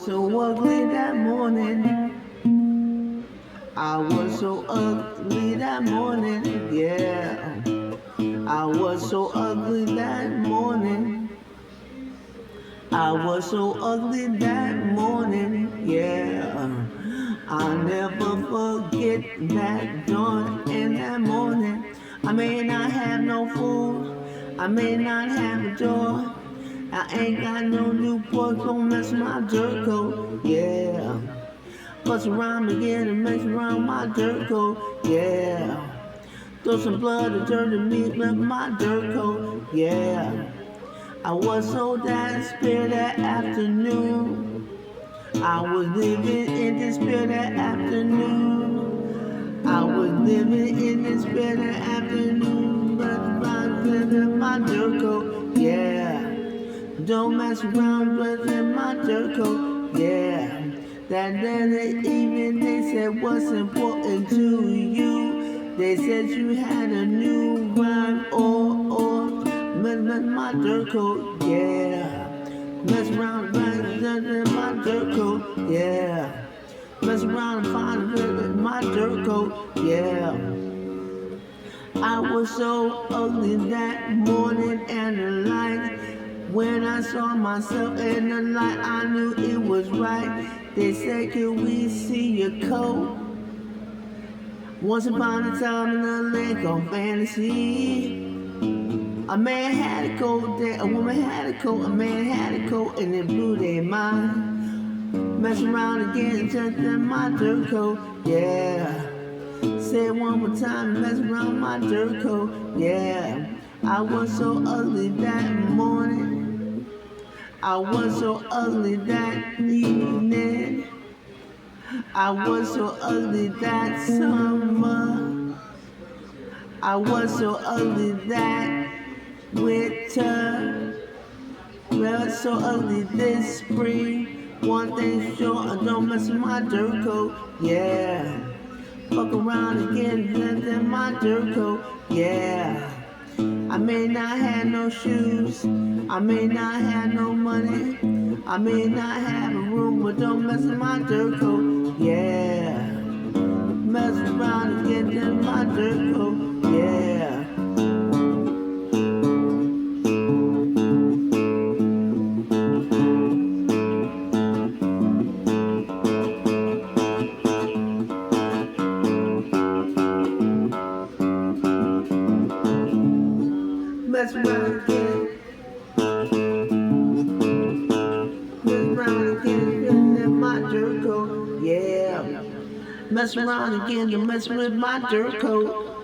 so ugly that morning. I was so ugly that morning, yeah. I was so ugly that morning. I was so ugly that morning, yeah. I'll never forget that dawn in that morning. I may not have no food, I may not have a door. I ain't got no Newport, don't mess my dirt coat, yeah. Bust around, begin to mess around my dirt coat, yeah. Throw some blood and dirt and meat with my dirt coat, yeah. I was so desperate that afternoon. I was living in despair that afternoon. I was living in despair that afternoon. But I was in my dirt coat, yeah. Don't mess around with my dirt coat, yeah. That evening they said, what's important to you? They said you had a new rhyme or mess my dirt coat, yeah. Mess around with my dirt coat, yeah. Mess around and find with my dirt coat, yeah. I was so ugly that morning and the light. When I saw myself in the light, I knew it was right. They said, could we see your coat? Once upon a time in a land called fantasy. A man had a coat, a woman had a coat, a man had a coat, and it blew their mind. Mess around again, just in my dirt coat, yeah. Say it one more time, mess around my dirt coat, yeah. I was so ugly that morning. I was so ugly that evening. I was so ugly that summer. I was so ugly that winter. Well, so ugly this spring. One thing sure, I don't mess with my dirt coat, yeah. Fuck around again, just in my dirt coat, yeah. I may not have no shoes, I may not have no money, I may not have a room, but don't mess with my dirt coat, yeah. Mess around and get in my dirt coat, yeah. Mess around again. Mess around again, getting in my dirt coat, yeah. Mess around again to mess with my dirt coat.